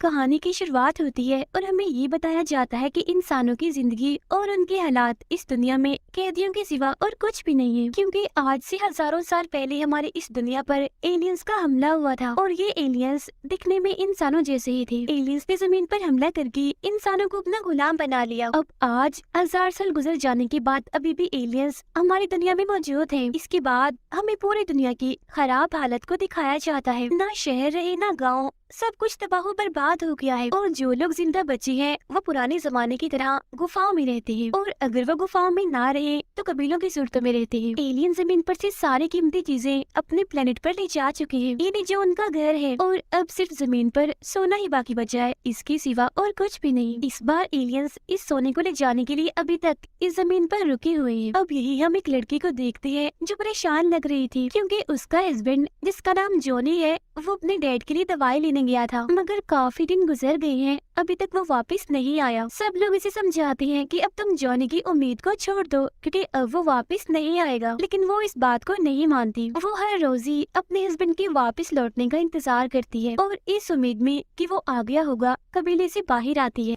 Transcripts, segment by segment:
कहानी की शुरुआत होती है और हमें ये बताया जाता है कि इंसानों की जिंदगी और उनके हालात इस दुनिया में कैदियों के सिवा और कुछ भी नहीं है, क्योंकि आज से हजारों साल पहले हमारे इस दुनिया पर एलियंस का हमला हुआ था और ये एलियंस दिखने में इंसानों जैसे ही थे। एलियंस ने जमीन पर हमला करके इंसानों को अपना गुलाम बना लिया। अब आज 1000 साल गुजर जाने के बाद अभी भी एलियंस हमारी दुनिया में मौजूद हैं। इसके बाद हमें पूरी दुनिया की खराब हालत को दिखाया जाता है। ना शहर रहे ना गाँव, सब कुछ तबाह बर्बाद हो गया है और जो लोग जिंदा बचे हैं वो पुराने जमाने की तरह गुफाओं में रहते हैं और अगर वो गुफाओं में ना रहे तो कबीलों की सूरतों में रहते हैं। एलियन जमीन पर से सारी कीमती चीजें अपने प्लेनेट पर ले जा चुके हैं। ये जो उनका घर है और अब सिर्फ जमीन पर सोना ही बाकी बचा है, इसके सिवा और कुछ भी नहीं। इस बार एलियंस इस सोने को ले जाने के लिए अभी तक इस जमीन पर रुके हुए हैं। अब यही हम एक लड़की को देखते हैं जो परेशान लग रही थी क्योंकि उसका हस्बैंड जिसका नाम जॉनी है वो अपने डैड के लिए दवाई लेने गया था, मगर काफी दिन गुजर गए हैं, अभी तक वो वापस नहीं आया। सब लोग इसे समझाते हैं कि अब तुम जॉनी की उम्मीद को छोड़ दो क्योंकि अब वो वापस नहीं आएगा, लेकिन वो इस बात को नहीं मानती। वो हर रोज ही अपने हस्बैंड के वापस लौटने का इंतजार करती है और इस उम्मीद में कि वो आ गया होगा कबीले से बाहर आती है।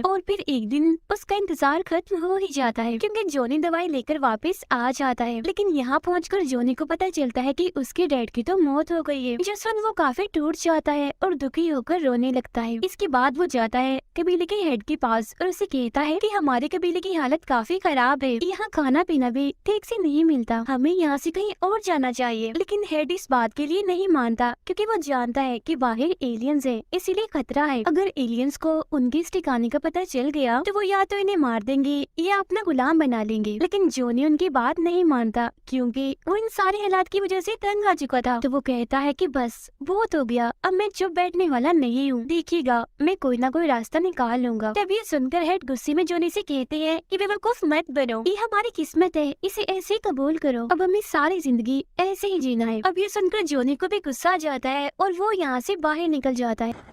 और फिर एक दिन उसका इंतजार खत्म हो ही जाता है क्योंकि जॉनी दवाई लेकर वापस आ जाता है, लेकिन यहाँ पहुंचकर जॉनी को पता चलता है कि उसके डैड की तो मौत हो गई है। जिस वक्त वो काफी टूट जाता है और दुखी होकर रोने लगता है। इसके बाद वो जाता है कबीले के हेड के पास और उसे कहता है कि हमारे कबीले की हालत काफी खराब है, यहाँ खाना पीना भी ठीक से नहीं मिलता, हमें यहाँ से कहीं और जाना चाहिए। लेकिन हेड इस बात के लिए नहीं मानता क्योंकि वो जानता है कि बाहर एलियंस है, इसीलिए खतरा है। अगर एलियंस को उनके इस ठिकाने का पता चल गया तो वो या तो इन्हें मार देंगे या अपना गुलाम बना लेंगे। लेकिन जॉनी उनकी बात नहीं मानता क्योंकि वो इन सारे हालात की वजह से तंग आ चुका था। तो वो कहता है कि बस बहुत हो गया, अब मैं चुप बैठने वाला नहीं हूँ, देखिएगा मैं कोई ना कोई रास्ता निकाल लूंगा। तब ये सुनकर हेड गुस्से में जॉनी से कहते हैं कि बेवकूफ मत बनो, ये हमारी किस्मत है, इसे ऐसे कबूल करो, अब हमें सारी जिंदगी ऐसे ही जीना है। अब ये सुनकर जॉनी को भी गुस्सा आ जाता है और वो यहाँ से बाहर निकल जाता है।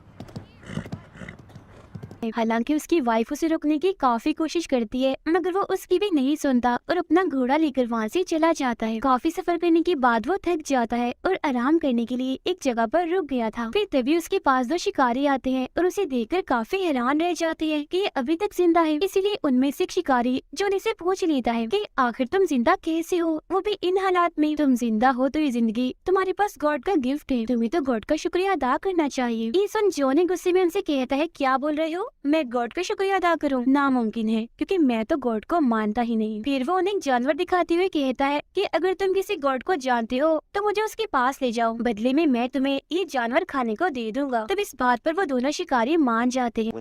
हालांकि उसकी वाइफ उसे रोकने की काफी कोशिश करती है, मगर वो उसकी भी नहीं सुनता और अपना घोड़ा लेकर वहाँ से चला जाता है। काफी सफर करने के बाद वो थक जाता है और आराम करने के लिए एक जगह पर रुक गया था। फिर तभी उसके पास दो शिकारी आते हैं और उसे देखकर काफी हैरान रह जाते हैं कि ये अभी तक जिंदा है। इसीलिए उनमें से एक शिकारी जॉनी से पूछ लेता है कि आखिर तुम जिंदा कैसे हो, वो भी इन हालात में। तुम जिंदा हो तो ये जिंदगी तुम्हारे पास गॉड का गिफ्ट है, तुम्हें तो गॉड का शुक्रिया अदा करना चाहिए। ये सुन जॉनी गुस्से में उनसे कहता है क्या बोल रहे हो, मैं गॉड का शुक्रिया अदा करूं? नामुमकिन है क्योंकि मैं तो गॉड को मानता ही नहीं। फिर वो उन्हें जानवर दिखाते हुए कहता है कि अगर तुम किसी गॉड को जानते हो तो मुझे उसके पास ले जाओ, बदले में मैं तुम्हें ये जानवर खाने को दे दूंगा। तब इस बात पर वो दोनों शिकारी मान जाते हैं।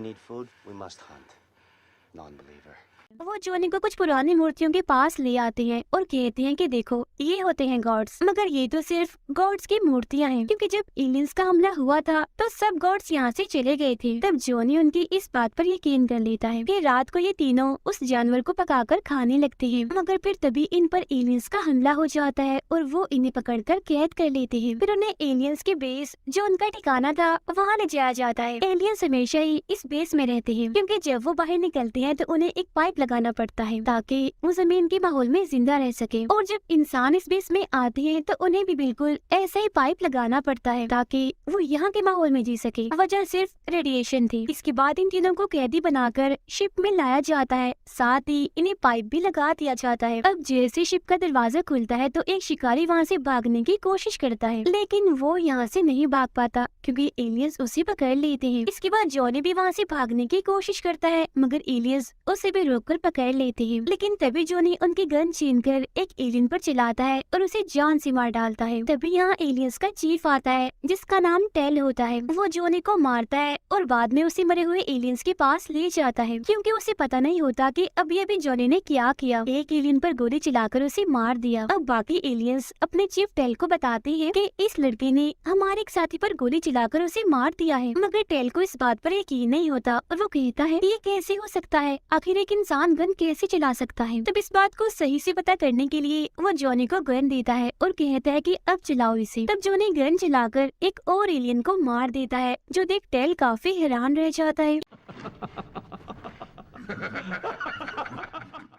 वो जॉनी को कुछ पुरानी मूर्तियों के पास ले आते हैं और कहते हैं कि देखो ये होते हैं गॉड्स, मगर ये तो सिर्फ गॉड्स की मूर्तियां हैं क्योंकि जब एलियंस का हमला हुआ था तो सब गॉड्स यहाँ से चले गए थे। तब जॉनी उनकी इस बात पर यकीन कर लेता है। फिर रात को ये तीनों उस जानवर को पकाकर खाने लगते हैं, मगर फिर तभी इन पर एलियंस का हमला हो जाता है और वो इन्हें पकड़कर कैद कर लेते हैं। फिर उन्हें एलियंस के बेस जो उनका ठिकाना था वहाँ ले जाया जाता है। एलियंस हमेशा ही इस बेस में रहते हैं क्योंकि जब वो बाहर निकलते हैं तो उन्हें एक पाइप लगाना पड़ता है ताकि वो जमीन के माहौल में जिंदा रह सके। और जब इंसान इस बेस में आते हैं तो उन्हें भी बिल्कुल ऐसा ही पाइप लगाना पड़ता है ताकि वो यहाँ के माहौल में जी सके। वजह सिर्फ रेडिएशन थी। इसके बाद इन तीनों को कैदी बनाकर शिप में लाया जाता है, साथ ही इन्हें पाइप भी लगा दिया जाता है। अब जैसे शिप का दरवाजा खुलता है तो एक शिकारी वहाँ से भागने की कोशिश करता है, लेकिन वो यहाँ से नहीं भाग पाता क्योंकि एलियंस उसे पकड़ लेते हैं। इसके बाद जॉनी भी वहाँ से भागने की कोशिश करता है, मगर एलियंस उसे भी रोककर पकड़ लेते हैं। लेकिन तभी जॉनी उनकी गन छीनकर एक एलियन पर चलाता है और उसे जान से मार डालता है। तभी यहाँ एलियंस का चीफ आता है जिसका नाम टेल होता है। वो जॉनी को मारता है और बाद में उसे मरे हुए एलियंस के पास ले जाता है क्योंकि उसे पता नहीं होता कि अब ये भी जॉनी ने क्या किया, एक एलियन पर गोली चलाकर उसे मार दिया। अब बाकी एलियंस अपने चीफ टेल को बताते हैं कि इस लड़के ने हमारे एक साथी पर गोली चलाकर उसे मार दिया है, मगर टेल को इस बात पर यकीन नहीं होता और वो कहता है ये कैसे हो सकता है, आखिर एक इंसान गन कैसे चला सकता है। तब इस बात को सही से पता करने के लिए वो जॉनी को गन देता है और कहता है कि अब चलाओ इसे। तब जॉनी गन चलाकर एक और एलियन को मार देता है जो देख टेल काफी हैरान रह जाता है।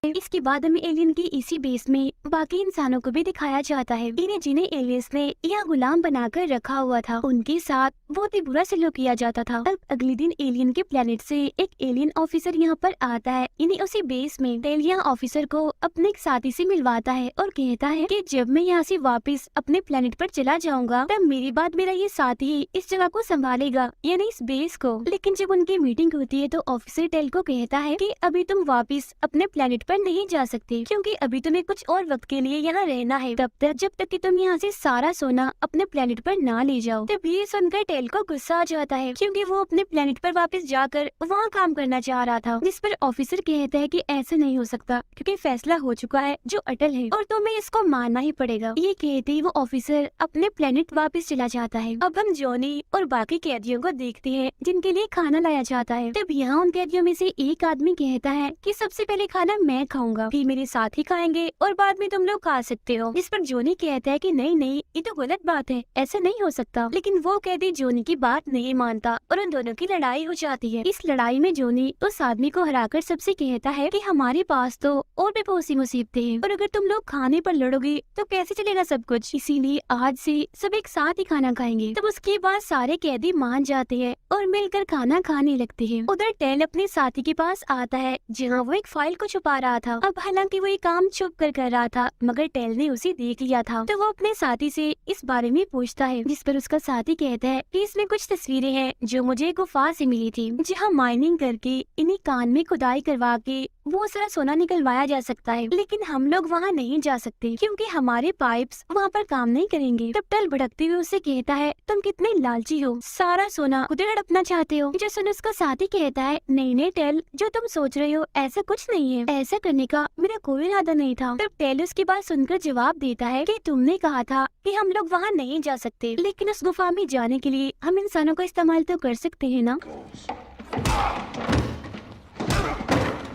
इसके बाद हमें एलियन की इसी बेस में बाकी इंसानों को भी दिखाया जाता है। इन्हें जिन्हें एलियंस ने यहाँ गुलाम बनाकर रखा हुआ था उनके साथ बहुत ही बुरा सलूक किया जाता था। अब अगले दिन एलियन के प्लेनेट से एक एलियन ऑफिसर यहाँ पर आता है। इन्हें उसी बेस में टेल यहाँ ऑफिसर को अपने एक साथी से मिलवाता है और कहता है कि जब मैं यहाँ से वापस अपने प्लेनेट पर चला जाऊंगा तब मेरी बाद मेरा ये साथी इस जगह को संभालेगा, यानी इस बेस को। लेकिन जब उनकी मीटिंग होती है तो ऑफिसर टेल को कहता है कि अभी तुम वापस अपने प्लेनेट पर नहीं जा सकते, क्योंकि अभी तुम्हें कुछ और वक्त के लिए यहाँ रहना है, तब तक जब तक कि तुम यहाँ से सारा सोना अपने प्लेनेट पर ना ले जाओ। तब ये सुनकर टेल को गुस्सा आ जाता है, क्योंकि वो अपने प्लेनेट पर वापस जाकर वहाँ काम करना चाह रहा था। जिस पर ऑफिसर कहता है कि ऐसा नहीं हो सकता, क्योंकि फैसला हो चुका है जो अटल है और तुम्हें इसको मानना ही पड़ेगा। ये कहते ही वो ऑफिसर अपने प्लेनेट वापस चला जाता है। अब हम जॉनी और बाकी कैदियों को देखते हैं जिनके लिए खाना लाया जाता है। तब यहाँ उन कैदियों में से एक आदमी कहता है कि सबसे पहले खाना मैं खाऊंगा, फिर मेरे साथी खाएंगे और बाद में तुम लोग खा सकते हो। जिस पर जॉनी कहता है कि नहीं नहीं, ये तो गलत बात है, ऐसा नहीं हो सकता। लेकिन वो कैदी जॉनी की बात नहीं मानता और उन दोनों की लड़ाई हो जाती है। इस लड़ाई में जॉनी उस आदमी को हराकर सबसे कहता है कि हमारे पास तो और भी बहुत सी मुसीबतें हैं और अगर तुम लोग खाने पर लड़ोगे तो कैसे चलेगा सब कुछ, इसीलिए आज से सब एक साथ ही खाना खाएंगे। तब उसके बाद सारे कैदी मान जाते हैं और मिलकर खाना खाने लगते हैं। उधर टेल अपने साथी के पास आता है जहाँ वो एक फाइल को छुपा रहा था। अब हालांकि वो ये काम छुप कर रहा था, मगर टेल ने उसे देख लिया था। तो वो अपने साथी से इस बारे में पूछता है, जिस पर उसका साथी कहता है कि इसमें कुछ तस्वीरें हैं जो मुझे गुफा से मिली थी, जहाँ माइनिंग करके इन्हीं कान में खुदाई करवा के वो सारा सोना निकलवाया जा सकता है। लेकिन हम लोग वहाँ नहीं जा सकते क्योंकि हमारे पाइप्स वहाँ पर काम नहीं करेंगे। तब टेल भड़कते हुए उससे कहता है, तुम कितने लालची हो, सारा सोना खुद हड़पना चाहते हो। जो सुन उसका साथी कहता है, नहीं नहीं टेल, जो तुम सोच रहे हो ऐसा कुछ नहीं है, ऐसा करने का मेरा कोई इरादा नहीं था। तब टेल उसकी बात सुनकर जवाब देता है कि तुमने कहा था कि हम लोग वहाँ नहीं जा सकते, लेकिन उस गुफा में जाने के लिए हम इंसानों का इस्तेमाल तो कर सकते हैं ना।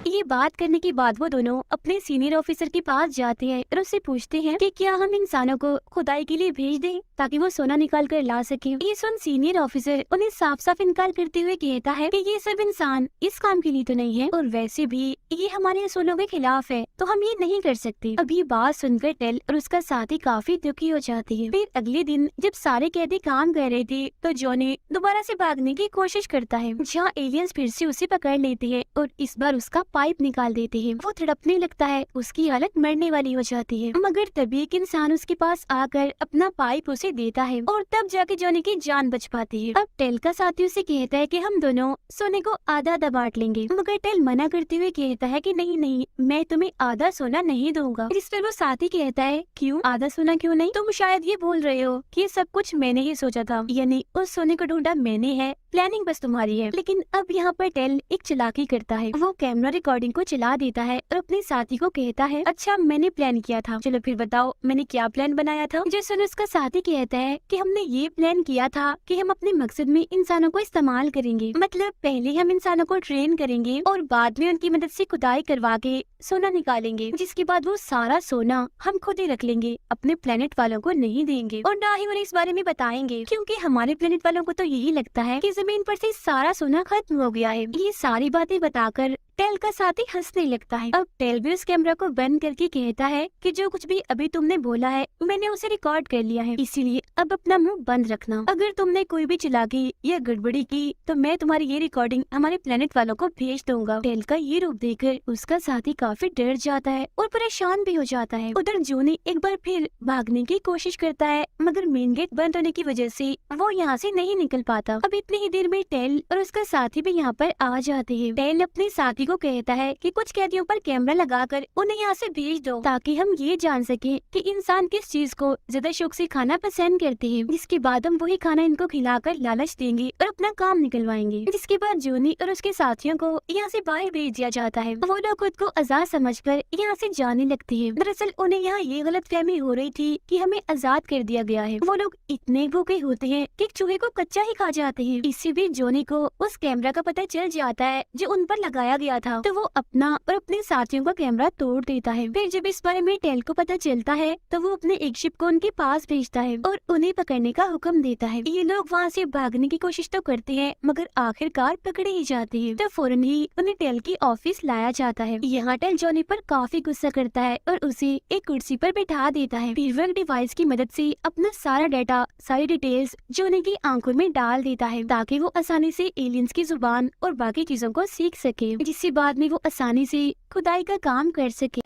ये बात करने के बाद वो दोनों अपने सीनियर ऑफिसर के पास जाते हैं और उससे पूछते हैं कि क्या हम इंसानों को खुदाई के लिए भेज दें ताकि वो सोना निकाल कर ला सके। ये सुन सीनियर ऑफिसर उन्हें साफ साफ इनकार करते हुए कहता है कि ये सब इंसान इस काम के लिए तो नहीं है और वैसे भी ये हमारे असूलों के खिलाफ है, तो हम ये नहीं कर सकते। अभी बात सुनकर टेल और उसका साथी काफी दुखी हो जाते हैं। फिर अगले दिन जब सारे कैदी काम कर रहे थे तो जॉनी दोबारा से भागने की कोशिश करता है, जहाँ एलियंस फिर से उसे पकड़ लेते हैं और इस बार उसका पाइप निकाल देते हैं। वो तड़पने लगता है, उसकी हालत मरने वाली हो जाती है, मगर तभी एक इंसान उसके पास आकर अपना पाइप उसे देता है और तब जाके जॉनी की जान बच पाती है। अब टेल का साथी उसे कहता है कि हम दोनों सोने को आधा आधा बांट लेंगे, मगर टेल मना करते हुए कहता है कि नहीं नहीं, मैं तुम्हें आधा सोना नहीं दूंगा। जिस पर वो साथी कहता है, क्यों आधा सोना क्यों नहीं? तुम शायद ये बोल रहे हो कि ये सब कुछ मैंने ही सोचा था, यानी उस सोने को ढूंढा मैंने है, प्लानिंग बस तुम्हारी है। लेकिन अब यहाँ पर टेल एक चालाकी करता है, वो कैमरा रिकॉर्डिंग को चला देता है और अपने साथी को कहता है, अच्छा मैंने प्लान किया था, चलो फिर बताओ मैंने क्या प्लान बनाया था। जो सुन उसका साथी कहता है कि हमने ये प्लान किया था कि हम अपने मकसद में इंसानों को इस्तेमाल करेंगे, मतलब पहले हम इंसानों को ट्रेन करेंगे और बाद में उनकी मदद से खुदाई करवा के सोना निकालेंगे, जिसके बाद वो सारा सोना हम खुद ही रख लेंगे, अपने प्लेनेट वालों को नहीं देंगे और ना ही उन्हें इस बारे में बताएंगे, क्योंकि हमारे प्लेनेट वालों को तो यही लगता है कि जमीन पर से सारा सोना खत्म हो गया है। ये सारी बातें बताकर टेल का साथी हंसने लगता है। अब टेल भी उस कैमरा को बंद करके कहता है कि जो कुछ भी अभी तुमने बोला है मैंने उसे रिकॉर्ड कर लिया है, इसीलिए अब अपना मुंह बंद रखना। अगर तुमने कोई भी चालाकी या गड़बड़ी की तो मैं तुम्हारी ये रिकॉर्डिंग हमारे प्लेनेट वालों को भेज दूंगा। टेल का ये रूप देखकर उसका साथी काफी डर जाता है और परेशान भी हो जाता है। उधर जूनी एक बार फिर भागने की कोशिश करता है, मगर मेन गेट बंद होने की वजह से वो यहाँ से नहीं निकल पाता। अब इतनी ही देर में टेल और उसका साथी भी यहाँ पर आ जाते हैं। टेल अपने साथी को कहता है कि कुछ कैदियों पर कैमरा लगाकर उन्हें यहाँ से भेज दो, ताकि हम ये जान सके कि इंसान किस चीज को ज्यादा शौक से खाना पसंद करते हैं, जिसके बाद हम वही खाना इनको खिलाकर लालच देंगे और अपना काम निकलवाएंगे। जिसके बाद जूनी और उसके साथियों को यहाँ से बाहर भेज दिया जाता है। वो लोग खुद को आजाद समझकर यहाँ से जाने लगते हैं। दरअसल उन्हें यहाँ ये गलतफहमी हो रही थी कि हमें आजाद कर दिया गया है। वो लोग इतने भूखे होते हैं कि चूहे को कच्चा ही खा जाते हैं। इसी बीच जॉनी को उस कैमरा का पता चल जाता है जो उन पर लगाया गया था, तो वो अपना और अपने साथियों का कैमरा तोड़ देता है। फिर जब इस बारे में टेल को पता चलता है तो वो अपने एक शिप को उनके पास भेजता है और उन्हें पकड़ने का हुक्म देता है। ये लोग वहाँ से भागने की कोशिश तो करते हैं मगर आखिरकार पकड़े ही जाते हैं। तो फौरन ही उन्हें टेल की ऑफिस लाया जाता है। यहाँ टेल जॉनी पर काफी गुस्सा करता है और उसे एक कुर्सी पर बैठा देता है। फिर वह डिवाइस की मदद से अपना सारा डाटा, सारी डिटेल्स जॉनी की आंखों में डाल देता है ताकि वो आसानी से एलियंस की जुबान और बाकी चीजों को सीख सके, जिससे बाद में वो आसानी से खुदाई का काम कर सके।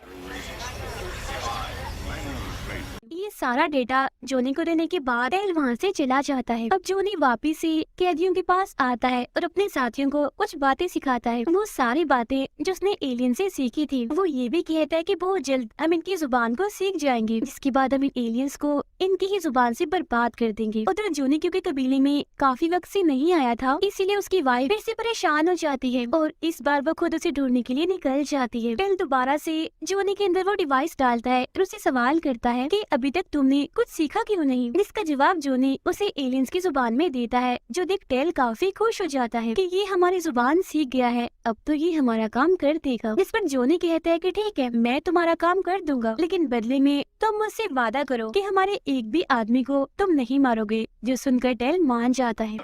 ये सारा डेटा जोनी को देने के बाद टेल वहाँ से चला जाता है। अब जोनी वापिस से कैदियों के पास आता है और अपने साथियों को कुछ बातें सिखाता है। वो सारी बातें जो उसने एलियन से सीखी थी। वो ये भी कहता है कि बहुत जल्द हम इनकी जुबान को सीख जाएंगे, जिसके बाद हम इन एलियंस को इनकी ही जुबान से बर्बाद कर देंगे। उधर जोनी क्योंकि कबीले में काफी वक्त से नहीं आया था, इसीलिए उसकी वाइफ फिर से परेशान हो जाती है और इस बार वो खुद उसे ढूंढने के लिए निकल जाती है। टेल दोबारा से जोनी के अंदर वो डिवाइस डालता है और उसे सवाल करता है कि अभी तक तुमने कुछ सीखा क्यों नहीं, जिसका जवाब जोनी उसे एलियंस की जुबान में देता है। जो देख टेल काफी खुश हो जाता है कि ये हमारी जुबान सीख गया है, अब तो ये हमारा काम कर देगा। जिस पर जोनी कहता है कि ठीक है, मैं तुम्हारा काम कर दूंगा, लेकिन बदले में तुम मुझसे वादा करो कि हमारे एक भी आदमी को तुम नहीं मारोगे। जो सुनकर टेल मान जाता है।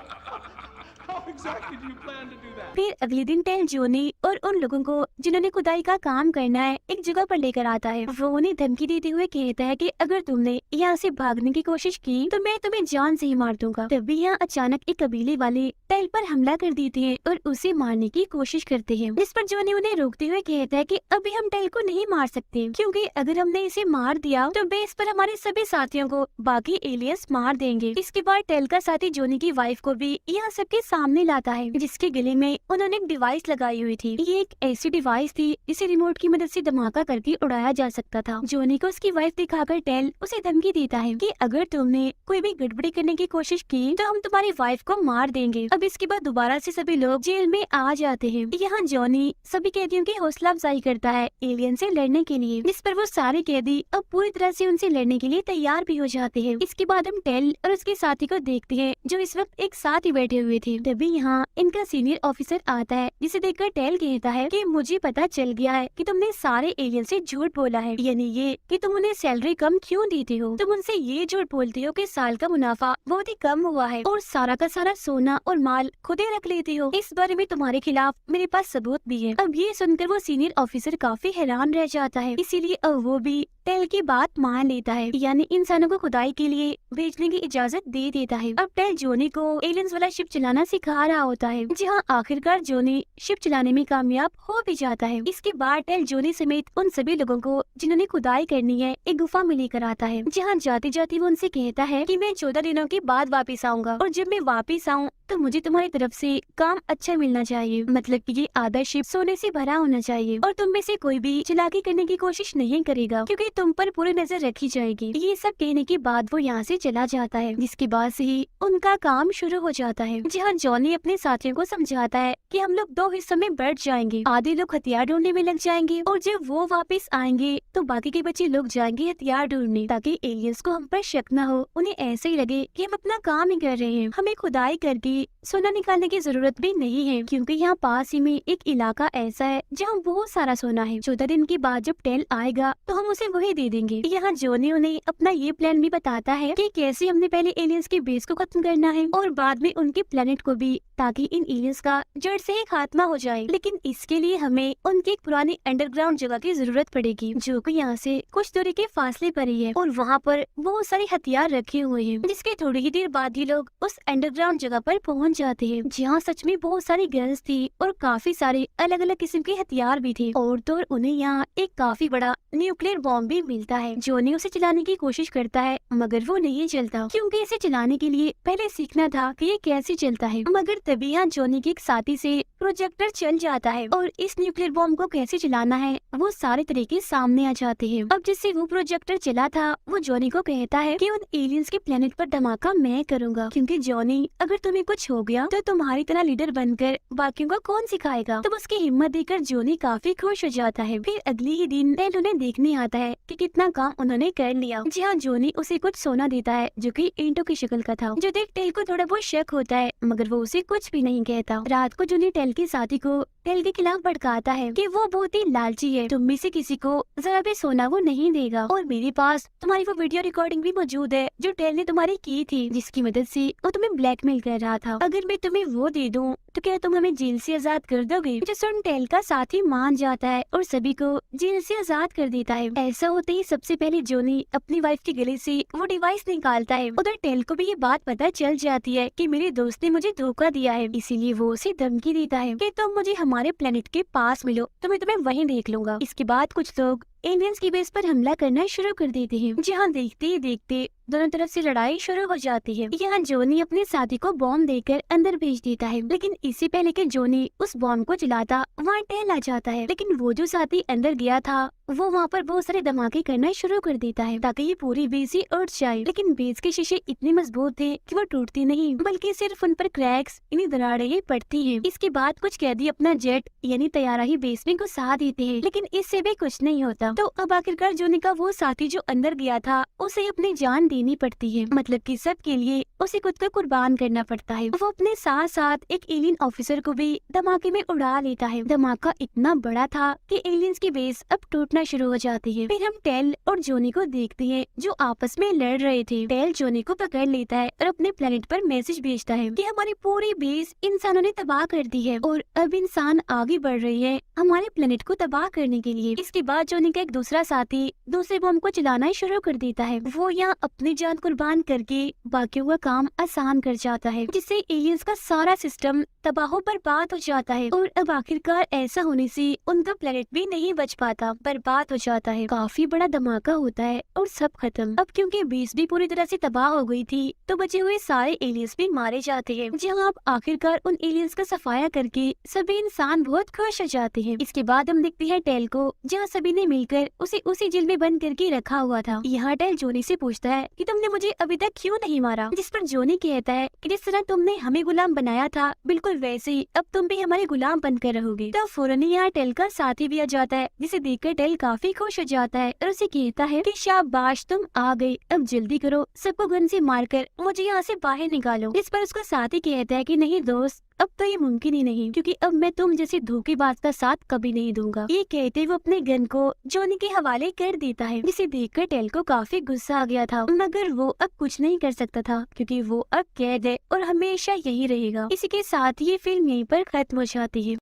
फिर अगले दिन टेल जोनी और उन लोगों को जिन्होंने खुदाई का काम करना है एक जगह पर लेकर आता है। वो उन्हें धमकी देते हुए कहता है कि अगर तुमने यहाँ से भागने की कोशिश की तो मैं तुम्हें जान से ही मार दूंगा। तभी यहाँ अचानक एक कबीले वाले टेल पर हमला कर देते हैं और उसे मारने की कोशिश करते हैं। जिस पर जोनी उन्हें रोकते हुए कहता है कि अभी हम टेल को नहीं मार सकते, क्योंकि अगर हमने इसे मार दिया तो बेस पर हमारे सभी साथियों को बाकी एलियंस मार देंगे। इसके बाद टेल का साथी जोनी की वाइफ को भी यहाँ सबके सामने लाता है, जिसके गले में उन्होंने एक डिवाइस लगाई हुई थी। ये एक ऐसी डिवाइस थी जिसे रिमोट की मदद से धमाका करके उड़ाया जा सकता था। जोनी को उसकी वाइफ दिखाकर टेल उसे धमकी देता है कि अगर तुमने कोई भी गड़बड़ी करने की कोशिश की तो हम तुम्हारी वाइफ को मार देंगे। अब इसके बाद दोबारा से सभी लोग जेल में आ जाते हैं। यहाँ जोनी सभी कैदियों की हौसला अफजाई करता है एलियन से लड़ने के लिए, जिस पर वो सारे कैदी अब पूरी तरह से उनसे लड़ने के लिए तैयार भी हो जाते हैं। इसके बाद हम टेल और उसके साथी को देखते हैं जो इस वक्त एक साथ ही बैठे हुए थे। तभी यहाँ इनका सीनियर ऑफिसर आता है, जिसे देखकर टेल कहता है कि मुझे पता चल गया है कि तुमने सारे एलियन से झूठ बोला है, यानी ये कि तुम उन्हें सैलरी कम क्यों देते हो। तुम उनसे ये झूठ बोलते हो कि साल का मुनाफा बहुत ही कम हुआ है और सारा का सारा सोना और माल खुद ही रख लेते हो। इस बारे में तुम्हारे खिलाफ मेरे पास सबूत भी है। अब ये सुनकर वो सीनियर ऑफिसर काफी हैरान रह जाता है, इसीलिए अब वो भी टेल की बात मान लेता है, यानी इंसानों को खुदाई के लिए भेजने की इजाजत दे देता है। अब टेल जोनी को एलियंस वाला शिप चलाना सिखा रहा होता है, जहाँ आखिरकार जोनी शिप चलाने में कामयाब हो भी जाता है। इसके बाद टेल जोनी समेत उन सभी लोगों को जिन्होंने खुदाई करनी है एक गुफा में लेकर आता है, जहाँ जाते जाते वो उनसे कहता है कि मैं 14 दिनों के बाद वापिस आऊंगा और जब मैं वापिस आऊँ तो मुझे तुम्हारी तरफ से काम अच्छा मिलना चाहिए, मतलब कि ये आधा शिप सोने से भरा होना चाहिए और तुम में से कोई भी चालाकी करने की कोशिश नहीं करेगा, क्योंकि तुम पर पूरी नजर रखी जाएगी। ये सब कहने के बाद वो यहाँ से चला जाता है, जिसके बाद से ही उनका काम शुरू हो जाता है, जहाँ जॉनी अपने साथियों को समझाता है कि हम लोग 2 हिस्सों में बढ़ जाएंगे। आधे लोग हथियार ढूंढने में लग जाएंगे और जब वो वापस आएंगे तो बाकी के बच्चे लोग जाएंगे हथियार ढूंढने, ताकि एलियंस को हम पर शक न हो, उन्हें ऐसे ही लगे कि हम अपना काम ही कर रहे हैं। हमें खुदाई करके सोना निकालने की जरूरत भी नहीं है, क्योंकि यहाँ पास ही में एक इलाका ऐसा है जहाँ बहुत सारा सोना है। 14 दिन के बाद जब टेल आएगा तो हम उसे वही दे देंगे। यहाँ जोनी उन्हें अपना ये प्लान भी बताता है कि कैसे हमने पहले एलियंस के बेस को खत्म करना है और बाद में उनके प्लेनेट को भी, ताकि इन एलियंस का जड़ से ही खात्मा हो जाए। लेकिन इसके लिए हमें उनकी एक पुरानी अंडरग्राउंड जगह की जरूरत पड़ेगी, जो कि यहाँ से कुछ दूरी के फासले पर ही है और वहाँ पर बहुत सारे हथियार रखे हुए हैं, जिसके थोड़ी ही देर बाद ही लोग उस अंडरग्राउंड जगह पर पहुँच जाते हैं, जहाँ सच में बहुत सारी गन्स थी और काफी सारे अलग अलग किस्म के हथियार भी थे और तो उन्हें यहाँ एक काफी बड़ा न्यूक्लियर बॉम्ब भी मिलता है। जोनी उसे चलाने की कोशिश करता है मगर वो नहीं चलता, क्योंकि इसे चलाने के लिए पहले सीखना था कि ये कैसे चलता है। मगर तभी यहाँ जोनी के एक साथी से प्रोजेक्टर चल जाता है और इस न्यूक्लियर बॉम्ब को कैसे चलाना है वो सारे तरीके सामने आ जाते हैं। अब जिससे वो प्रोजेक्टर चला था वो जोनी को कहता है कि उन एलियंस के प्लेनेट पर धमाका मैं करूंगा, क्योंकि जोनी अगर तुम्हें कुछ हो गया तो तुम्हारी तरह लीडर बनकर बाकियों को कौन सिखाएगा। तब उसकी हिम्मत देखकर जोनी काफी खुश हो जाता है। फिर अगले ही दिन टेल उन्हें देखने आता है कि कितना काम उन्होंने कर लिया, जहाँ जोनी उसे कुछ सोना देता है जो कि ईंटों की शक्ल का था, जो देख टेल को थोड़ा बहुत शक होता है, मगर वो उसे कुछ कुछ भी नहीं कहता। रात को जूनी टेल की साथी को टेल के खिलाफ भड़काता है कि वो बहुत ही लालची है, तुम में से किसी को जरा भी सोना वो नहीं देगा, और मेरे पास तुम्हारी वो वीडियो रिकॉर्डिंग भी मौजूद है जो टेल ने तुम्हारी की थी, जिसकी मदद से वो तुम्हें ब्लैकमेल कर रहा था। अगर मैं तुम्हें वो दे दूं तो क्या तुम हमें जेल से आजाद कर दोगे? जो सुन टेल का साथी मान जाता है और सभी को जेल से आजाद कर देता है। ऐसा होते ही सबसे पहले जोनी अपनी वाइफ के गले से वो डिवाइस निकालता है। उधर टेल को भी ये बात पता चल जाती है कि मेरे दोस्त ने मुझे धोखा दिया है, इसीलिए वो उसे धमकी देता है कि तुम मुझे हमारे प्लेनेट के पास मिलो तो मैं तुम्हें वहीं देख लूंगा। इसके बाद कुछ लोग एलियंस की बेस पर हमला करना शुरू कर देते हैं, जहाँ देखते ही देखते दोनों तरफ से लड़ाई शुरू हो जाती है। यहाँ जोनी अपने साथी को बॉम्ब देकर अंदर भेज देता है, लेकिन इससे पहले कि जोनी उस बॉम्ब को जलाता वहाँ टेल आ जाता है। लेकिन वो जो साथी अंदर गया था वो वहाँ पर बहुत सारे धमाके करना शुरू कर देता है ताकि ये पूरी बेस ही उड़ जाए। लेकिन बेस के शीशे इतने मजबूत थे कि वो टूटती नहीं, बल्कि सिर्फ उन पर क्रैक्स यानी दरारें ही पड़ती हैं। इसके बाद कुछ कैदी अपना जेट यानी तैयारा ही बेस में घुसा देते हैं, लेकिन इससे भी कुछ नहीं होता। तो अब आखिरकार जोनी का वो साथी जो अंदर गया था उसे अपनी जान देनी पड़ती है, मतलब कि सबके लिए उसे खुद को कुर्बान करना पड़ता है। वो अपने साथ साथ एक एलियन ऑफिसर को भी धमाके में उड़ा लेता है। धमाका इतना बड़ा था कि एलियंस की बेस अब टूटना शुरू हो जाती है। फिर हम टेल और जोनी को देखते हैं जो आपस में लड़ रहे थे। टेल जोनी को पकड़ लेता है और अपने प्लेनेट पर मैसेज भेजता है कि हमारी पूरी बेस इंसानों ने तबाह कर दी है और अब इंसान आगे बढ़ रही है हमारे प्लेनेट को तबाह करने के लिए। इसके बाद जोनी का एक दूसरा साथी दूसरे बम को चलाना शुरू कर देता है। वो यहाँ अपनी जान कुर्बान करके बाकियों का काम आसान कर जाता है, जिससे एलियंस का सारा सिस्टम तबाह बर्बाद हो जाता है। और अब आखिरकार ऐसा होने से उनका प्लेनेट भी नहीं बच पाता, बर्बाद हो जाता है। काफी बड़ा धमाका होता है और सब खत्म। अब क्योंकि बेस भी पूरी तरह से तबाह हो गई थी तो बचे हुए सारे एलियंस भी मारे जाते हैं, जहाँ अब आखिरकार उन एलियंस का सफाया करके सभी इंसान बहुत खुश हो जाते हैं। इसके बाद हम देखते हैं टेल को, जहाँ सभी ने मिलकर उसे उसी जेल में बंद करके रखा हुआ था। यहाँ टेल जोनी से पूछता है कि तुमने मुझे अभी तक क्यों नहीं मारा, जिस पर जोनी कहता है कि जिस तरह तुमने हमें गुलाम बनाया था बिल्कुल वैसे ही अब तुम भी हमारे गुलाम बनकर रहोगे। तो फौरन यहाँ टेल का साथी भी आ जाता है, जिसे देखकर टेल काफी खुश हो जाता है और उसे कहता है कि शाबाश तुम आ गए, अब जल्दी करो, सबको गन से मारकर मुझे यहाँ से बाहर निकालो। इस पर उसका साथी कहता है कि नहीं दोस्त, अब तो ये मुमकिन ही नहीं, क्योंकि अब मैं तुम जैसे धोखेबाज का साथ कभी नहीं दूंगा। ये कहते वो अपने गन को जोनी के हवाले कर देता है, जिसे देखकर टेल को काफी गुस्सा आ गया था, मगर वो अब कुछ नहीं कर सकता था क्योंकि वो अब कैद है और हमेशा यही रहेगा। इसी के साथ ये फिल्म यहीं पर खत्म हो जाती है।